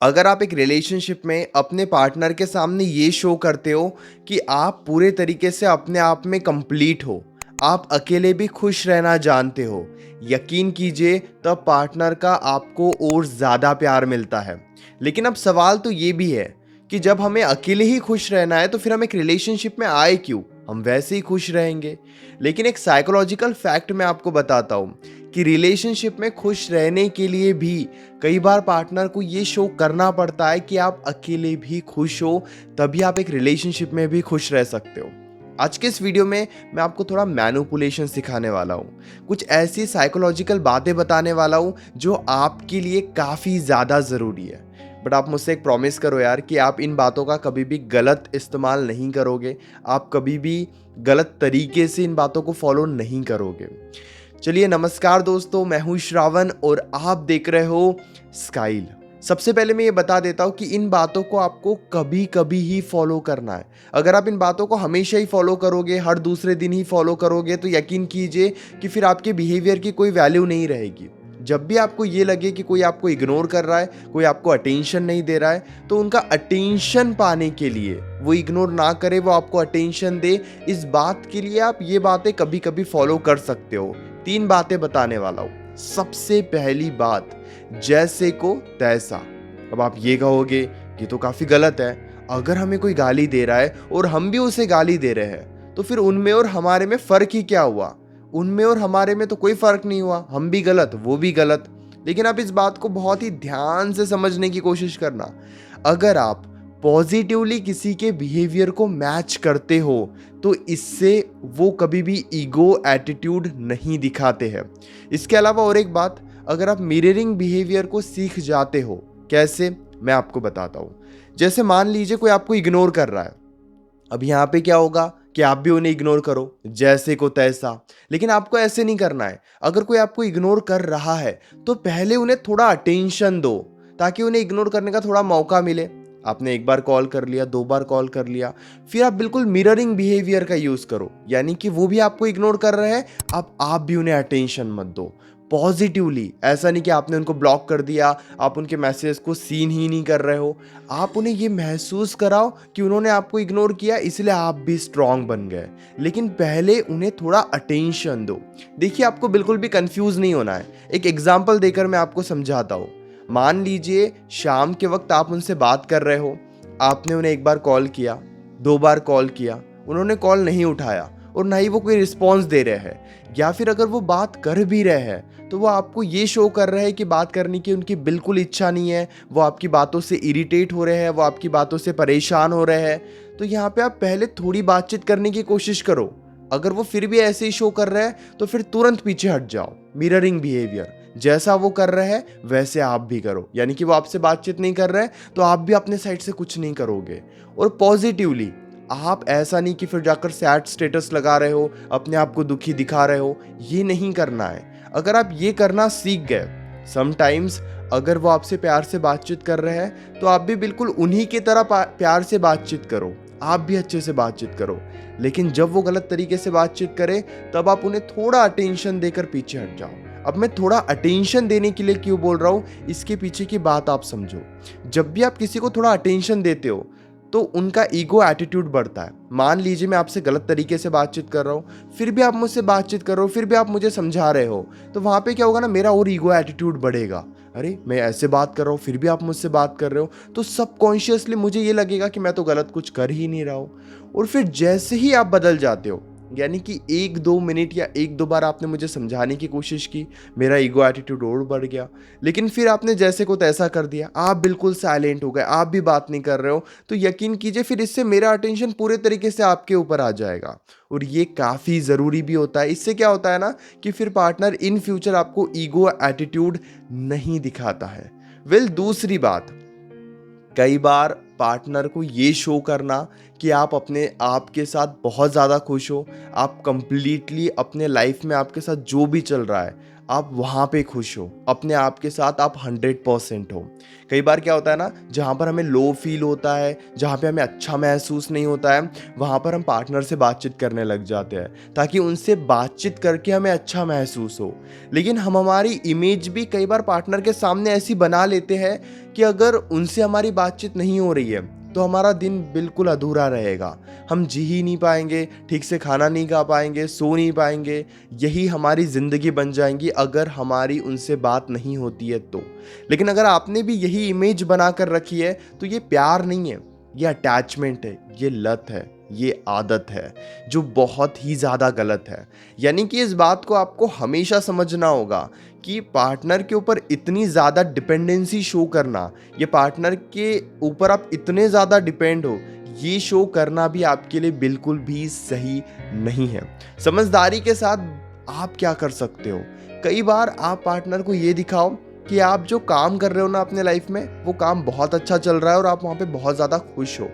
अगर आप एक रिलेशनशिप में अपने पार्टनर के सामने ये शो करते हो कि आप पूरे तरीके से अपने आप में कंप्लीट हो, आप अकेले भी खुश रहना जानते हो, यकीन कीजिए तब पार्टनर का आपको और ज़्यादा प्यार मिलता है। लेकिन अब सवाल तो ये भी है कि जब हमें अकेले ही खुश रहना है तो फिर हम एक रिलेशनशिप में आए क्यों? हम वैसे ही खुश रहेंगे। लेकिन एक साइकोलॉजिकल फैक्ट मैं आपको बताता हूँ कि रिलेशनशिप में खुश रहने के लिए भी कई बार पार्टनर को ये शो करना पड़ता है कि आप अकेले भी खुश हो, तभी आप एक रिलेशनशिप में भी खुश रह सकते हो। आज के इस वीडियो में मैं आपको थोड़ा मैनिपुलेशन सिखाने वाला हूँ, कुछ ऐसी साइकोलॉजिकल बातें बताने वाला हूँ जो आपके लिए काफ़ी ज़्यादा ज़रूरी है। बट आप मुझसे एक प्रॉमिस करो यार कि आप इन बातों का कभी भी गलत इस्तेमाल नहीं करोगे, आप कभी भी गलत तरीके से इन बातों को फॉलो नहीं करोगे। चलिए नमस्कार दोस्तों, मैं हूं श्रावण और आप देख रहे हो स्काइल। सबसे पहले मैं ये बता देता हूं कि इन बातों को आपको कभी कभी ही फॉलो करना है। अगर आप इन बातों को हमेशा ही फॉलो करोगे, हर दूसरे दिन ही फॉलो करोगे, तो यकीन कीजिए कि फिर आपके बिहेवियर की कोई वैल्यू नहीं रहेगी। जब भी आपको ये लगे कि कोई आपको इग्नोर कर रहा है, कोई आपको अटेंशन नहीं दे रहा है, तो उनका अटेंशन पाने के लिए वो इग्नोर ना करे, वो आपको अटेंशन दे, इस बात के लिए आप ये बातें कभी कभी फॉलो कर सकते हो। 3 बातें बताने वाला हूं। सबसे पहली बात, जैसे को तैसा। अब आप ये कहोगे ये तो काफी गलत है। अगर हमें कोई गाली दे रहा है और हम भी उसे गाली दे रहे हैं, तो फिर उनमें और हमारे में फर्क ही क्या हुआ? उनमें और हमारे में तो कोई फर्क नहीं हुआ, हम भी गलत वो भी गलत। लेकिन आप इस बात को बहुत ही ध्यान से समझने की कोशिश करना। अगर आप पॉजिटिवली किसी के बिहेवियर को मैच करते हो तो इससे वो कभी भी ईगो एटीट्यूड नहीं दिखाते हैं। इसके अलावा और एक बात, अगर आप मिररिंग बिहेवियर को सीख जाते हो, कैसे मैं आपको बताता हूँ। जैसे मान लीजिए कोई आपको इग्नोर कर रहा है, अब यहाँ पे क्या होगा कि आप भी उन्हें इग्नोर करो, जैसे को तैसा। लेकिन आपको ऐसे नहीं करना है। अगर कोई आपको इग्नोर कर रहा है तो पहले उन्हें थोड़ा अटेंशन दो, ताकि उन्हें इग्नोर करने का थोड़ा मौका मिले। आपने एक बार कॉल कर लिया, 2 बार कॉल कर लिया, फिर आप बिल्कुल मिररिंग बिहेवियर का यूज करो, यानी कि वो भी आपको इग्नोर कर रहे हैं, अब आप भी उन्हें अटेंशन मत दो पॉजिटिवली। ऐसा नहीं कि आपने उनको ब्लॉक कर दिया, आप उनके मैसेज को सीन ही नहीं कर रहे हो। आप उन्हें ये महसूस कराओ कि उन्होंने आपको इग्नोर किया, इसलिए आप भी स्ट्रांग बन गए। लेकिन पहले उन्हें थोड़ा अटेंशन दो। देखिए, आपको बिल्कुल भी कंफ्यूज नहीं होना है। एक एग्जांपल देकर मैं आपको समझाता हूँ। मान लीजिए शाम के वक्त आप उनसे बात कर रहे हो, आपने उन्हें एक बार कॉल किया, 2 बार कॉल किया, उन्होंने कॉल नहीं उठाया और ना ही वो कोई रिस्पॉन्स दे रहे हैं। या फिर अगर वो बात कर भी रहे हैं तो वो आपको ये शो कर रहे हैं कि बात करने की उनकी बिल्कुल इच्छा नहीं है, वो आपकी बातों से इरिटेट हो रहे हैं, वो आपकी बातों से परेशान हो रहे हैं। तो यहाँ पे आप पहले थोड़ी बातचीत करने की कोशिश करो। अगर वो फिर भी ऐसे ही शो कर रहे हैं तो फिर तुरंत पीछे हट जाओ। मिररिंग बिहेवियर, जैसा वो कर रहे हैं वैसे आप भी करो, यानी कि वो आपसे बातचीत नहीं कर रहे हैं तो आप भी अपने साइड से कुछ नहीं करोगे। और पॉजिटिवली, आप ऐसा नहीं कि फिर जाकर सैड स्टेटस लगा रहे हो, अपने आप को दुखी दिखा रहे हो, ये नहीं करना है। अगर आप ये करना सीख गए, समटाइम्स अगर वो आपसे प्यार से बातचीत कर रहे हैं तो आप भी बिल्कुल उन्हीं की तरह प्यार से बातचीत करो, आप भी अच्छे से बातचीत करो। लेकिन जब वो गलत तरीके से बातचीत करें तब आप उन्हें थोड़ा अटेंशन देकर पीछे हट जाओ। अब मैं थोड़ा अटेंशन देने के लिए क्यों बोल रहा हूँ, इसके पीछे की बात आप समझो। जब भी आप किसी को थोड़ा अटेंशन देते हो तो उनका ईगो एटीट्यूड बढ़ता है। मान लीजिए मैं आपसे गलत तरीके से बातचीत कर रहा हूँ, फिर भी आप मुझसे बातचीत कर रहे हो, फिर भी आप मुझे समझा रहे हो, तो वहाँ पे क्या होगा ना, मेरा और ईगो एटीट्यूड बढ़ेगा। अरे मैं ऐसे बात कर रहा हूँ फिर भी आप मुझसे बात कर रहे हो, तो सबकॉन्शियसली मुझे ये लगेगा कि मैं तो गलत कुछ कर ही नहीं रहा हूँ। और फिर जैसे ही आप बदल जाते हो, यानी कि 1-2 मिनट या 1-2 बार आपने मुझे समझाने की कोशिश की, मेरा ईगो एटीट्यूड और बढ़ गया। लेकिन फिर आपने जैसे को तैसा कर दिया, आप बिल्कुल साइलेंट हो गए, आप भी बात नहीं कर रहे हो, तो यकीन कीजिए फिर इससे मेरा अटेंशन पूरे तरीके से आपके ऊपर आ जाएगा। और ये काफ़ी ज़रूरी भी होता है। इससे क्या होता है ना कि फिर पार्टनर इन फ्यूचर आपको ईगो एटीट्यूड नहीं दिखाता है। दूसरी बात, कई बार पार्टनर को ये शो करना कि आप अपने आप के साथ बहुत ज़्यादा खुश हो, आप कंप्लीटली अपने लाइफ में आपके साथ जो भी चल रहा है आप वहाँ पे खुश हो, अपने आप के साथ आप 100% हो। कई बार क्या होता है ना, जहाँ पर हमें लो फील होता है, जहाँ पे हमें अच्छा महसूस नहीं होता है, वहाँ पर हम पार्टनर से बातचीत करने लग जाते हैं ताकि उनसे बातचीत करके हमें अच्छा महसूस हो। लेकिन हम हमारी इमेज भी कई बार पार्टनर के सामने ऐसी बना लेते हैं कि अगर उनसे हमारी बातचीत नहीं हो रही है तो हमारा दिन बिल्कुल अधूरा रहेगा। हम जी ही नहीं पाएंगे, ठीक से खाना नहीं खा पाएंगे, सो नहीं पाएंगे। यही हमारी ज़िंदगी बन जाएंगी अगर हमारी उनसे बात नहीं होती है तो। लेकिन अगर आपने भी यही इमेज बना कर रखी है तो ये प्यार नहीं है, ये अटैचमेंट है, ये लत है, ये आदत है जो बहुत ही ज़्यादा गलत है। यानी कि इस बात को आपको हमेशा समझना होगा कि पार्टनर के ऊपर इतनी ज़्यादा डिपेंडेंसी शो करना, ये पार्टनर के ऊपर आप इतने ज़्यादा डिपेंड हो, ये शो करना भी आपके लिए बिल्कुल भी सही नहीं है। समझदारी के साथ आप क्या कर सकते हो, कई बार आप पार्टनर को ये दिखाओ कि आप जो काम कर रहे हो ना अपने लाइफ में, वो काम बहुत अच्छा चल रहा है और आप वहाँ पे बहुत ज़्यादा खुश हो।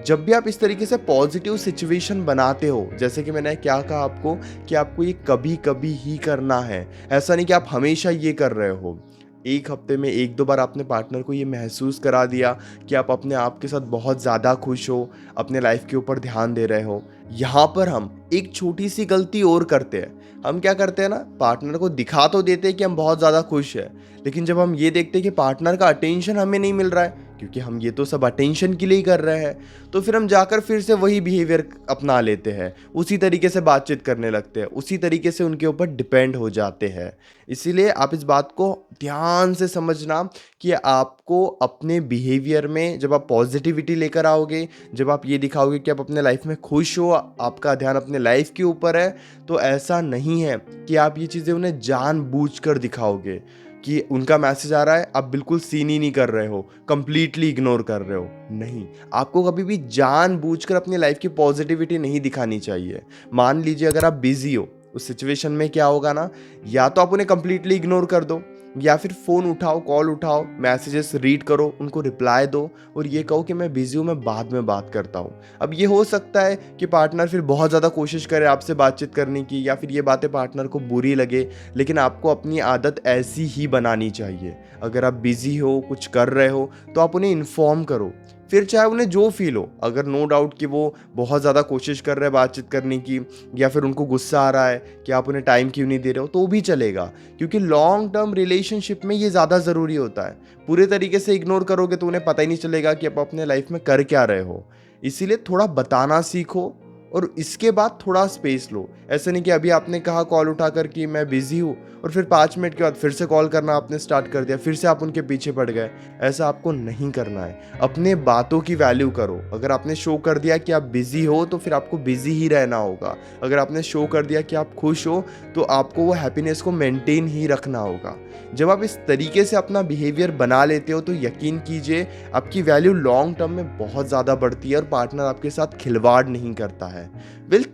जब भी आप इस तरीके से पॉजिटिव सिचुएशन बनाते हो, जैसे कि मैंने क्या कहा आपको कि आपको ये कभी कभी ही करना है, ऐसा नहीं कि आप हमेशा ये कर रहे हो। एक हफ्ते में एक दो बार आपने पार्टनर को ये महसूस करा दिया कि आप अपने आप के साथ बहुत ज़्यादा खुश हो, अपने लाइफ के ऊपर ध्यान दे रहे हो। यहाँ पर हम एक छोटी सी गलती और करते हैं। हम क्या करते हैं ना, पार्टनर को दिखा तो देते हैं कि हम बहुत ज़्यादा खुश हैं, लेकिन जब हम ये देखते हैं कि पार्टनर का अटेंशन हमें नहीं मिल रहा है, क्योंकि हम ये तो सब अटेंशन के लिए ही कर रहे हैं, तो फिर हम जाकर फिर से वही बिहेवियर अपना लेते हैं, उसी तरीके से बातचीत करने लगते हैं, उसी तरीके से उनके ऊपर डिपेंड हो जाते हैं। इसीलिए आप इस बात को ध्यान से समझना कि आपको अपने बिहेवियर में जब आप पॉजिटिविटी लेकर आओगे, जब आप ये दिखाओगे कि आप अपने लाइफ में खुश हो, आपका ध्यान अपने लाइफ के ऊपर है, तो ऐसा नहीं है कि आप ये चीज़ें उन्हें जानबूझकर दिखाओगे कि उनका मैसेज आ रहा है, आप बिल्कुल सीन ही नहीं कर रहे हो, कंप्लीटली इग्नोर कर रहे हो। नहीं, आपको कभी भी जानबूझकर अपनी लाइफ की पॉजिटिविटी नहीं दिखानी चाहिए। मान लीजिए अगर आप बिजी हो, उस सिचुएशन में क्या होगा ना, या तो आप उन्हें कंप्लीटली इग्नोर कर दो, या फिर फ़ोन उठाओ, कॉल उठाओ, मैसेजेस रीड करो, उनको रिप्लाई दो और ये कहो कि मैं बिजी हूँ, मैं बाद में बात करता हूँ। अब ये हो सकता है कि पार्टनर फिर बहुत ज़्यादा कोशिश करे आपसे बातचीत करने की, या फिर ये बातें पार्टनर को बुरी लगे, लेकिन आपको अपनी आदत ऐसी ही बनानी चाहिए। अगर आप बिजी हो, कुछ कर रहे हो, तो आप उन्हें इन्फॉर्म करो, फिर चाहे उन्हें जो फील हो। अगर नो डाउट कि वो बहुत ज़्यादा कोशिश कर रहे हैं बातचीत करने की, या फिर उनको गुस्सा आ रहा है कि आप उन्हें टाइम क्यों नहीं दे रहे हो, तो भी चलेगा, क्योंकि लॉन्ग टर्म रिलेशनशिप में ये ज़्यादा ज़रूरी होता है। पूरे तरीके से इग्नोर करोगे तो उन्हें पता ही नहीं चलेगा कि आप अपने लाइफ में कर क्या रहे हो। इसीलिए थोड़ा बताना सीखो और इसके बाद थोड़ा स्पेस लो। ऐसे नहीं कि अभी आपने कहा कॉल उठाकर कि मैं बिजी हूँ, और फिर 5 मिनट के बाद फिर से कॉल करना आपने स्टार्ट कर दिया, फिर से आप उनके पीछे पड़ गए। ऐसा आपको नहीं करना है। अपने बातों की वैल्यू करो। अगर आपने शो कर दिया कि आप बिजी हो तो फिर आपको बिजी ही रहना होगा। अगर आपने शो कर दिया कि आप खुश हो तो आपको वो हैप्पीनेस को मेंटेन ही रखना होगा। जब आप इस तरीके से अपना बिहेवियर बना लेते हो तो यकीन कीजिए आपकी वैल्यू लॉन्ग टर्म में बहुत ज़्यादा बढ़ती है और पार्टनर आपके साथ खिलवाड़ नहीं करता है।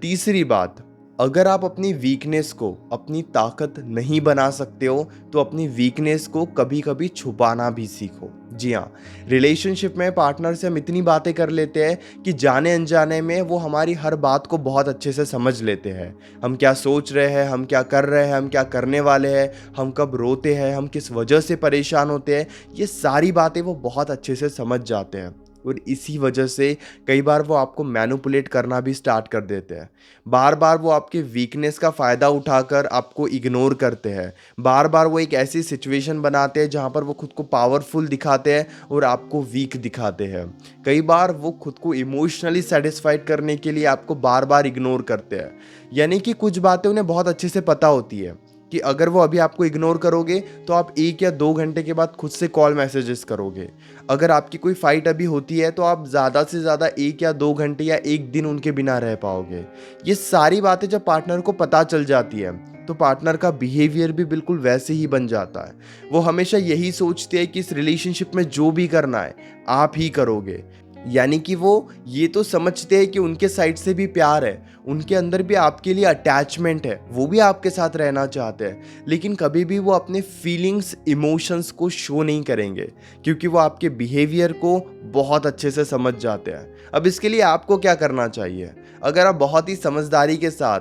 तीसरी बात, अगर आप अपनी वीकनेस को अपनी ताकत नहीं बना सकते हो तो अपनी वीकनेस को कभी कभी छुपाना भी सीखो। जी हाँ, रिलेशनशिप में पार्टनर से हम इतनी बातें कर लेते हैं कि जाने अनजाने में वो हमारी हर बात को बहुत अच्छे से समझ लेते हैं। हम क्या सोच रहे हैं, हम क्या कर रहे हैं, हम क्या करने वाले हैं, हम कब रोते हैं, हम किस वजह से परेशान होते हैं, ये सारी बातें वो बहुत अच्छे से समझ जाते हैं। और इसी वजह से कई बार वो आपको मैनिपुलेट करना भी स्टार्ट कर देते हैं। बार बार वो आपके वीकनेस का फ़ायदा उठाकर आपको इग्नोर करते हैं। बार बार वो एक ऐसी सिचुएशन बनाते हैं जहाँ पर वो खुद को पावरफुल दिखाते हैं और आपको वीक दिखाते हैं। कई बार वो खुद को इमोशनली सेटिस्फाइड करने के लिए आपको बार बार इग्नोर करते हैं। यानी कि कुछ बातें उन्हें बहुत अच्छे से पता होती है कि अगर वो अभी आपको इग्नोर करोगे तो आप 1 या 2 घंटे के बाद खुद से कॉल मैसेजेस करोगे। अगर आपकी कोई फाइट अभी होती है तो आप ज़्यादा से ज़्यादा 1 या 2 घंटे या 1 दिन उनके बिना रह पाओगे। ये सारी बातें जब पार्टनर को पता चल जाती है तो पार्टनर का बिहेवियर भी बिल्कुल वैसे ही बन जाता है। वो हमेशा यही सोचते हैं कि इस रिलेशनशिप में जो भी करना है आप ही करोगे। यानी कि वो ये तो समझते हैं कि उनके साइड से भी प्यार है, उनके अंदर भी आपके लिए अटैचमेंट है, वो भी आपके साथ रहना चाहते हैं, लेकिन कभी भी वो अपने फीलिंग्स, इमोशंस को शो नहीं करेंगे क्योंकि वो आपके बिहेवियर को बहुत अच्छे से समझ जाते हैं। अब इसके लिए आपको क्या करना चाहिए? अगर आप बहुत ही समझदारी के साथ,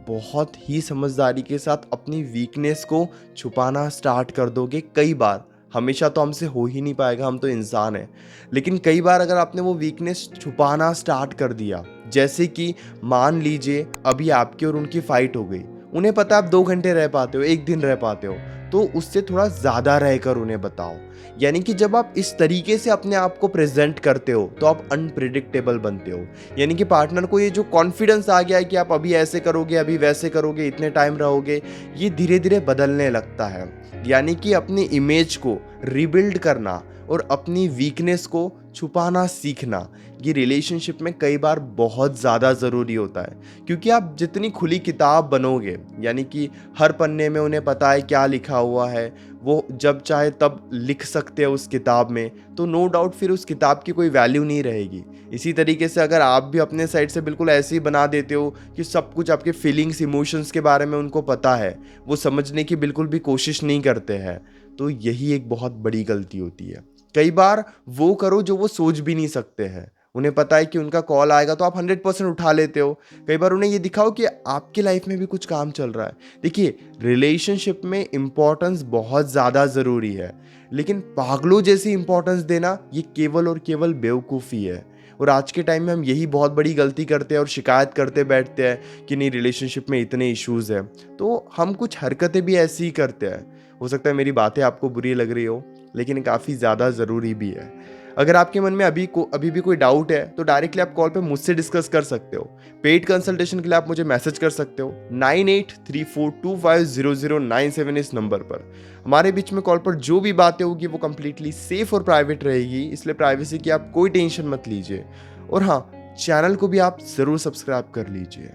बहुत ही समझदारी के साथ अपनी वीकनेस को छुपाना स्टार्ट कर दोगे कई बार, हमेशा तो हमसे हो ही नहीं पाएगा, हम तो इंसान हैं, लेकिन कई बार अगर आपने वो वीकनेस छुपाना स्टार्ट कर दिया, जैसे कि मान लीजिए अभी आपकी और उनकी फाइट हो गई, उन्हें पता आप 2 घंटे रह पाते हो, 1 दिन रह पाते हो, तो उससे थोड़ा ज़्यादा रहकर उन्हें बताओ। यानी कि जब आप इस तरीके से अपने आप को प्रेजेंट करते हो तो आप अनप्रिडिक्टेबल बनते हो। यानी कि पार्टनर को ये जो कॉन्फिडेंस आ गया है कि आप अभी ऐसे करोगे, अभी वैसे करोगे, इतने टाइम रहोगे, ये धीरे धीरे बदलने लगता है। यानी कि अपनी इमेज को रिबिल्ड करना और अपनी वीकनेस को छुपाना सीखना, ये रिलेशनशिप में कई बार बहुत ज़्यादा ज़रूरी होता है। क्योंकि आप जितनी खुली किताब बनोगे, यानी कि हर पन्ने में उन्हें पता है क्या लिखा हुआ है, वो जब चाहे तब लिख सकते हैं उस किताब में, तो नो डाउट फिर उस किताब की कोई वैल्यू नहीं रहेगी। इसी तरीके से अगर आप भी अपने साइड से बिल्कुल ऐसे ही बना देते हो कि सब कुछ आपके फीलिंग्स, इमोशंस के बारे में उनको पता है, वो समझने की बिल्कुल भी कोशिश नहीं करते हैं, तो यही एक बहुत बड़ी गलती होती है। कई बार वो करो जो वो सोच भी नहीं सकते हैं। उन्हें पता है कि उनका कॉल आएगा तो आप 100% उठा लेते हो। कई बार उन्हें ये दिखाओ कि आपकी लाइफ में भी कुछ काम चल रहा है। देखिए, रिलेशनशिप में इम्पोर्टेंस बहुत ज़्यादा ज़रूरी है, लेकिन पागलों जैसी इम्पोर्टेंस देना ये केवल और केवल बेवकूफ़ी है। और आज के टाइम में हम यही बहुत बड़ी गलती करते हैं और शिकायत करते बैठते हैं कि नहीं, रिलेशनशिप में इतने इश्यूज़ हैं, तो हम कुछ हरकतें भी ऐसी ही करते हैं। हो सकता है मेरी बातें आपको बुरी लग रही हो, लेकिन काफ़ी ज़्यादा ज़रूरी भी है। अगर आपके मन में अभी भी कोई डाउट है तो डायरेक्टली आप कॉल पे मुझसे डिस्कस कर सकते हो। पेड कंसल्टेशन के लिए आप मुझे मैसेज कर सकते हो 9834250097 इस नंबर पर। हमारे बीच में कॉल पर जो भी बातें होगी वो कम्प्लीटली सेफ और प्राइवेट रहेगी, इसलिए प्राइवेसी की आप कोई टेंशन मत लीजिए। और हाँ, चैनल को भी आप ज़रूर सब्सक्राइब कर लीजिए।